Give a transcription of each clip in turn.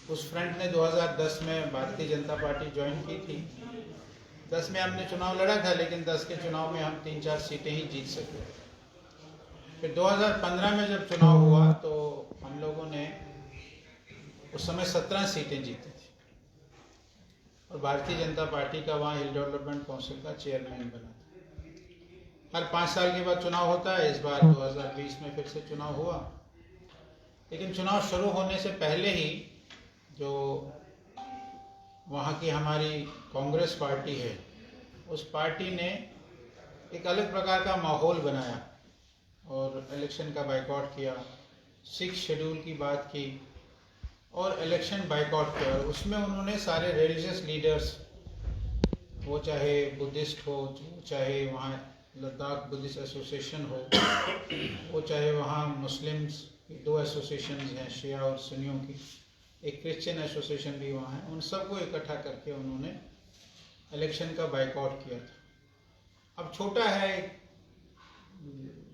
उस फ्रंट ने 2010 में भारतीय जनता पार्टी ज्वाइन की थी। 10 में हमने चुनाव लड़ा था, लेकिन 10 के चुनाव में हम 3-4 सीटें ही जीत सके। फिर 2015 में जब चुनाव हुआ तो हम लोगों ने उस समय 17 सीटें जीती थी और भारतीय जनता पार्टी का वहाँ हिल डेवलपमेंट काउंसिल का चेयरमैन बना था। हर 5 साल के बाद चुनाव होता है। इस बार 2020 में फिर से चुनाव हुआ, लेकिन चुनाव शुरू होने से पहले ही जो वहाँ की हमारी कांग्रेस पार्टी है, उस पार्टी ने एक अलग प्रकार का माहौल बनाया और इलेक्शन का बाइकआउट किया, 6 शेड्यूल की बात की और इलेक्शन बाइकआउट किया। उसमें उन्होंने सारे रिलीजियस लीडर्स, वो चाहे बुद्धिस्ट हो, चाहे वहाँ लद्दाख बुद्धिस्ट एसोसिएशन हो, वो चाहे वहाँ मुस्लिम्स की 2 एसोसिएशन हैं, शिया और सुन्नियों की, एक क्रिश्चियन एसोसिएशन भी वहाँ है, उन सबको इकट्ठा करके उन्होंने इलेक्शन का बाइकआउट किया था। अब छोटा है,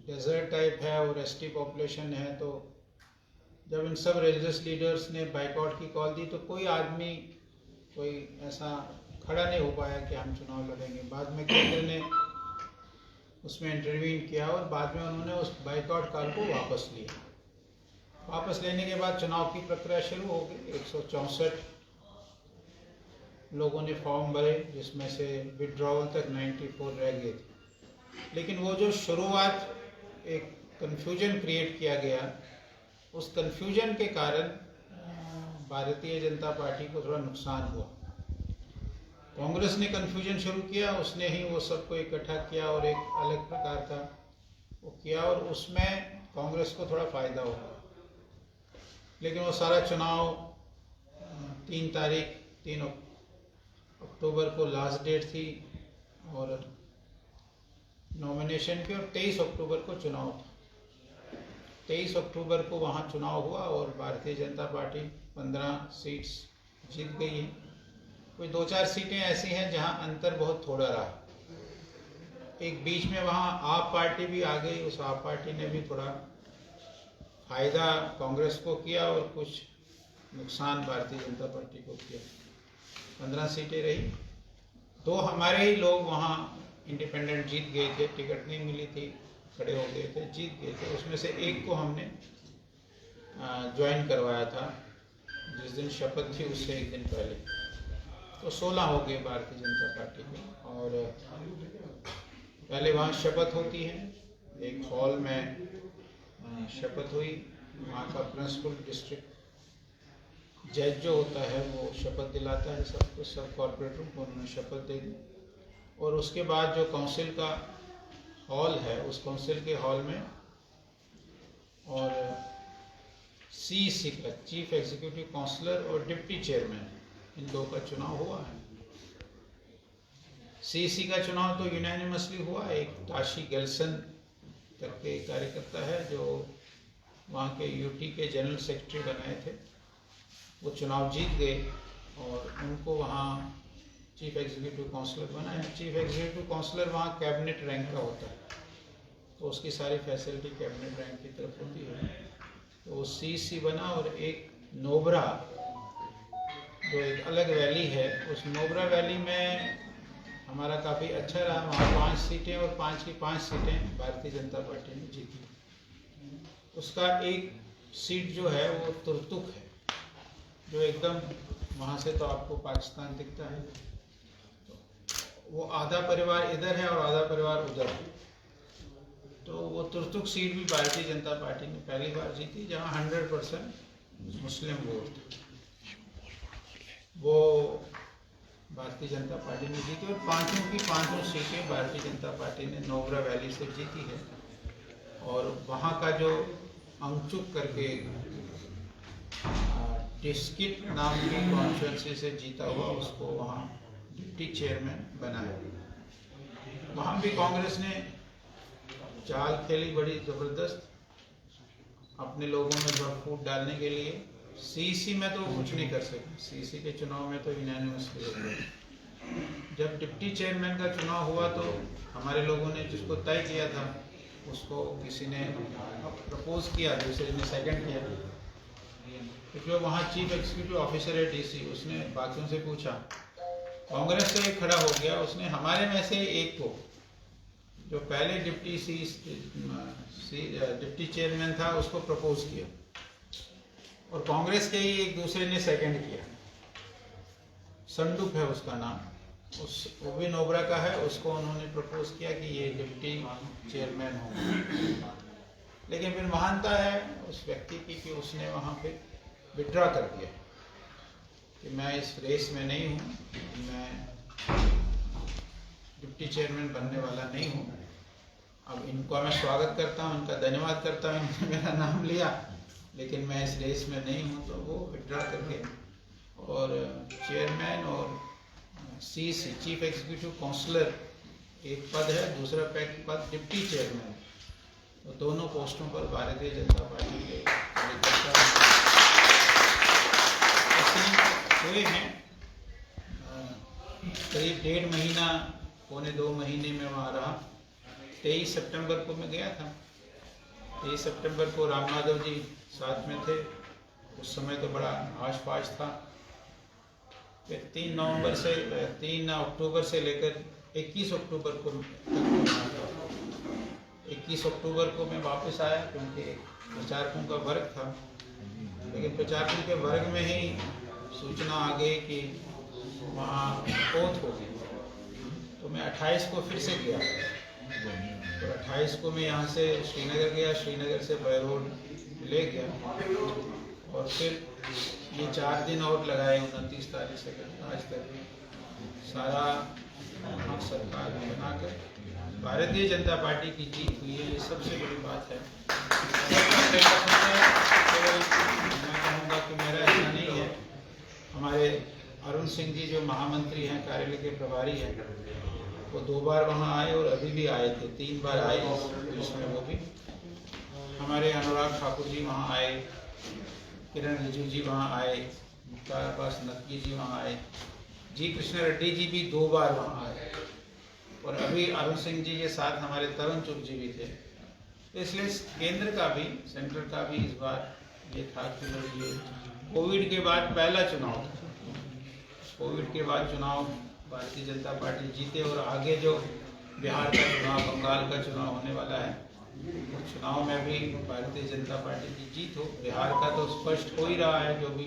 डेजर्ट टाइप है और एसटी पॉपुलेशन है, तो जब इन सब रिलीजियस लीडर्स ने बाइकआउट की कॉल दी तो कोई आदमी, कोई ऐसा खड़ा नहीं हो पाया कि हम चुनाव लड़ेंगे। बाद में केंद्र ने उसमें इंटरवीन किया और बाद में उन्होंने उस बाइकआउट कॉल को वापस लिया। वापस लेने के बाद चुनाव की प्रक्रिया शुरू हो गई। 164 लोगों ने फॉर्म भरे, जिसमें से विड्रॉवल तक 94 रह गए थे। लेकिन वो जो शुरुआत एक कन्फ्यूजन क्रिएट किया गया, उस कन्फ्यूजन के कारण भारतीय जनता पार्टी को थोड़ा नुकसान हुआ। कांग्रेस ने कन्फ्यूजन शुरू किया, उसने ही वो सबको इकट्ठा किया और एक अलग प्रकार का वो किया और उसमें कांग्रेस को थोड़ा फायदा हुआ। लेकिन वो सारा चुनाव 3 अक्टूबर को लास्ट डेट थी और नॉमिनेशन की, और 23 अक्टूबर को चुनाव था। 23 अक्टूबर को वहाँ चुनाव हुआ और भारतीय जनता पार्टी 15 सीट्स जीत गई है। कोई 2-4 सीटें ऐसी हैं जहाँ अंतर बहुत थोड़ा रहा। एक बीच में वहाँ आप पार्टी भी आ गई, उस आप पार्टी ने भी थोड़ा फायदा कांग्रेस को किया और कुछ नुकसान भारतीय जनता पार्टी को किया। 15 सीटें रही। 2 हमारे ही लोग वहाँ इंडिपेंडेंट जीत गए थे, टिकट नहीं मिली थी, खड़े हो गए थे, जीत गए थे। उसमें से एक को हमने ज्वाइन करवाया था, जिस दिन शपथ थी उससे एक दिन पहले। तो 16 हो गए भारतीय जनता पार्टी के। और पहले वहाँ शपथ होती है, एक हॉल में शपथ हुई। वहाँ का प्रिंसिपल डिस्ट्रिक्ट जज जो होता है वो शपथ दिलाता है सबको, सब कॉर्पोरेटरों को उन्होंने शपथ दे दी। और उसके बाद जो काउंसिल का हॉल है, उस काउंसिल के हॉल में और सीईसी का, चीफ एग्जीक्यूटिव काउंसलर और डिप्टी चेयरमैन, इन 2 का चुनाव हुआ है। सीईसी का चुनाव तो यूनानिमसली हुआ। एक ताशी गेल्सन करके कार्यकर्ता है जो वहाँ के यूटी के जनरल सेक्रेटरी बनाए थे, वो चुनाव जीत गए और उनको वहाँ चीफ एग्जीक्यूटिव काउंसलर बनाया। चीफ एग्जीक्यूटिव काउंसलर वहाँ कैबिनेट रैंक का होता है, तो उसकी सारी फैसिलिटी कैबिनेट रैंक की तरफ होती है। तो वो सीईसी बना। और एक नोबरा, जो एक अलग वैली है, उस नोबरा वैली में हमारा काफ़ी अच्छा रहा। वहाँ 5 सीटें और 5 की 5 सीटें भारतीय जनता पार्टी ने जीती। उसका एक सीट जो है वो तुर्तुक है, जो एकदम वहाँ से तो आपको पाकिस्तान दिखता है। तो वो आधा परिवार इधर है और आधा परिवार उधर है। तो वो तुर्तुक सीट भी भारतीय जनता पार्टी ने पहली बार जीती, जहाँ 100% मुस्लिम वोट था। वो भारतीय जनता पार्टी ने जीती और 5 की 5 सीटें भारतीय जनता पार्टी ने नोबरा वैली से जीती है। और वहाँ का जो अंगचुक करके डिस्किट नाम की कॉन्स्टिट्यूंसी से जीता हुआ, उसको वहाँ डिप्टी चेयरमैन बनाया। वहाँ भी कांग्रेस ने चाल खेली बड़ी ज़बरदस्त, अपने लोगों में फूट डालने के लिए। सीईसी में तो कुछ नहीं कर सके, सीईसी के चुनाव में तो यूनानिमसली हो गया। जब डिप्टी चेयरमैन का चुनाव हुआ तो हमारे लोगों ने जिसको तय किया था, उसको किसी ने प्रपोज किया, दूसरे ने सेकंड किया। तो जो वहाँ चीफ एग्जीक्यूटिव ऑफिसर है डीसी, उसने बाकियों से पूछा, कांग्रेस से एक खड़ा हो गया, उसने हमारे में से एक को, जो पहले डिप्टी चेयरमैन था, उसको प्रपोज किया, और कांग्रेस के ही एक दूसरे ने सेकंड किया। संडुप है उसका नाम, वो भी नोबरा का है, उसको उन्होंने प्रपोज किया कि ये डिप्टी चेयरमैन हो। लेकिन फिर महानता है उस व्यक्ति की कि उसने वहाँ पे विड्रॉ कर दिया कि मैं इस रेस में नहीं हूँ, मैं डिप्टी चेयरमैन बनने वाला नहीं हूँ। अब इनका मैं स्वागत करता हूँ, इनका धन्यवाद करता हूँ, इन्होंने मेरा नाम लिया, लेकिन मैं इस रेस में नहीं हूँ। तो वो विड्रॉ करके और चेयरमैन और सीसी चीफ एग्जीक्यूटिव काउंसलर एक पद है, दूसरा पद डिप्टी चेयरमैन, तो दोनों पोस्टों पर भारतीय जनता पार्टी के कार्यकर्ता हुए हैं। करीब 1.5 महीना, पौने 2 महीने में वहाँ रहा। 23 सितंबर को मैं गया था। 23 सितंबर को राम माधव जी साथ में थे, उस समय तो बड़ा आश-पाश था। फिर 3 अक्टूबर से लेकर 21 अक्टूबर को 21 अक्टूबर को मैं वापस आया, क्योंकि प्रचारकों का वर्ग था। लेकिन प्रचारकों के वर्ग में ही सूचना आ गई कि वहाँ मौत हो गई, तो मैं 28 को फिर से गया। तो 28 को मैं यहाँ से श्रीनगर गया, श्रीनगर से बाय रोड ले गया, और फिर ये 4 दिन और लगाए 29 तारीख से आज तक सारा सरकार बनाकर भारतीय जनता पार्टी की जीत हुई है। ये सबसे बड़ी बात है। मैं कहूँगा कि मेरा ऐसा नहीं है। हमारे अरुण सिंह जी जो महामंत्री हैं, कार्यालय के प्रभारी हैं, वो 2 बार वहाँ आए और अभी भी आए थे, 3 बार आए इसमें वो भी। हमारे अनुराग ठाकुर जी वहाँ आए, किरण रिजिजू जी वहाँ आए, मुख्तार अब्बास नकवी जी वहाँ आए, जी कृष्ण रेड्डी जी भी 2 बार वहाँ आए, और अभी अरुण सिंह जी के साथ हमारे तरुण चुग जी भी थे। तो इसलिए केंद्र का भी, सेंट्रल का भी इस बार ये था कि ये कोविड के बाद पहला चुनाव था। कोविड के बाद चुनाव भारतीय जनता पार्टी जीते, और आगे जो बिहार का चुनाव, बंगाल का चुनाव होने वाला है, उस चुनाव में भी भारतीय जनता पार्टी की जीत हो। बिहार का तो स्पष्ट हो ही रहा है, जो भी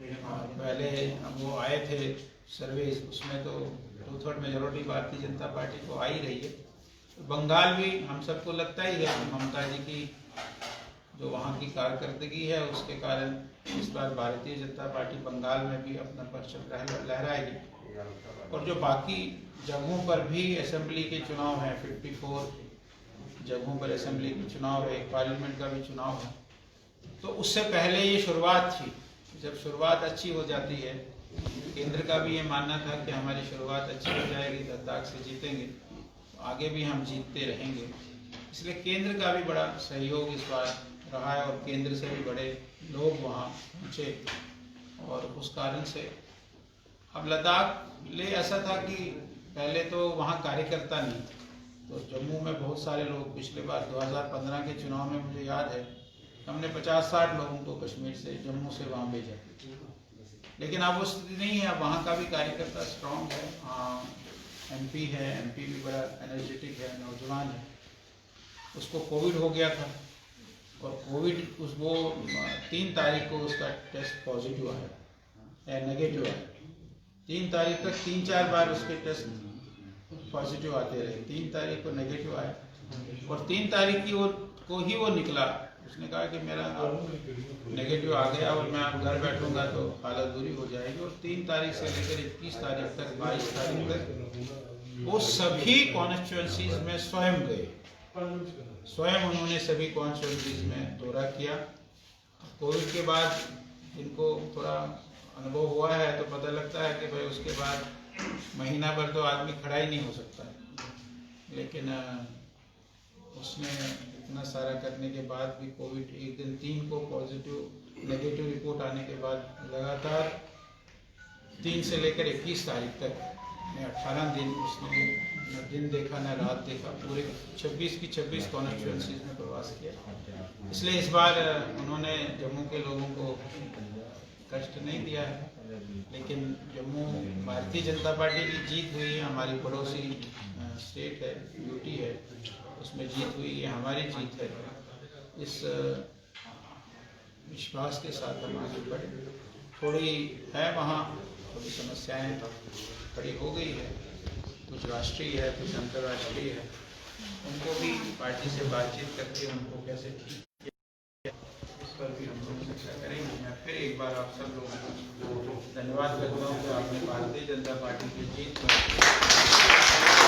पहले वो आए थे सर्वे, उसमें तो 2/3 मेजोरिटी भारतीय जनता पार्टी को आ ही रही है। तो बंगाल भी हम सबको लगता ही है कि ममता जी की जो वहाँ की कारकर्दगी है, उसके कारण इस बार भारतीय जनता पार्टी बंगाल में भी अपना परचम लहराएगी। और जो बाकी जगहों पर भी असेंबली के चुनाव हैं, 54 जगहों पर असेंबली के चुनाव है, एक पार्लियामेंट का भी चुनाव है, तो उससे पहले ये शुरुआत थी। जब शुरुआत अच्छी हो जाती है, केंद्र का भी ये मानना था कि हमारी शुरुआत अच्छी हो जाएगी, लद्दाख से जीतेंगे, तो आगे भी हम जीतते रहेंगे। इसलिए केंद्र का भी बड़ा सहयोग इस बार रहा है, और केंद्र से भी बड़े लोग वहाँ पहुँचे, और उस कारण से अब लद्दाख ले ऐसा था कि पहले तो वहाँ कार्यकर्ता नहीं थे। तो जम्मू में बहुत सारे लोग, पिछले बार 2015 के चुनाव में मुझे याद है, हमने 50-60 लोगों को कश्मीर से, जम्मू से वहाँ भेजा। लेकिन अब वो स्थिति नहीं है। अब वहाँ का भी कार्यकर्ता स्ट्रांग है। एमपी है, एमपी भी बड़ा एनर्जेटिक है, नौजवान है। उसको कोविड हो गया था, और कोविड वो 3 तारीख को उसका टेस्ट पॉजिटिव आया, नेगेटिव आया। 3 तारीख तक 3-4 बार उसके टेस्ट पॉजिटिव आते रहे। 3 तारीख को नेगेटिव आया, और 3 तारीख को ही वो निकला। उसने कहा कि मेरा नेगेटिव आ गया और मैं अब घर बैठूंगा तो हालत बुरी हो जाएगी। और 3 तारीख से लेकर 21 तारीख तक, 22 तारीख तक वो सभी कॉन्स्टिट्यूएंसीज में स्वयं गए। स्वयं उन्होंने सभी कॉन्स्टिट्यूएंसीज में दौरा किया। कोविड के बाद इनको थोड़ा अनुभव हुआ है, तो पता लगता है कि भाई उसके बाद महीना भर तो आदमी खड़ा ही नहीं हो सकता है। लेकिन उसने इतना सारा करने के बाद भी कोविड, एक दिन 3 को नेगेटिव रिपोर्ट आने के बाद लगातार 3 से लेकर 21 तारीख तक 18 दिन उसने न दिन देखा न रात देखा, पूरे 26 की 26 कॉन्स्टिट्यूंसीज में प्रवास किया। इसलिए इस बार उन्होंने जम्मू के लोगों को कष्ट नहीं दिया है, लेकिन जम्मू भारतीय जनता पार्टी की जीत हुई है, हमारी पड़ोसी स्टेट है, यूटी है, उसमें जीत हुई है, हमारी जीत है। इस विश्वास के साथ हम आगे बढ़े। थोड़ी है वहाँ थोड़ी समस्याएं खड़ी हो गई है, कुछ राष्ट्रीय है, कुछ अंतर्राष्ट्रीय है, उनको भी पार्टी से बातचीत करके उनको कैसे ठीक किया, इस पर भी हम लोग चर्चा करेंगे। मैं फिर एक बार आप सब लोगों को धन्यवाद करता हूँ कि आपने भारतीय जनता पार्टी की जीत में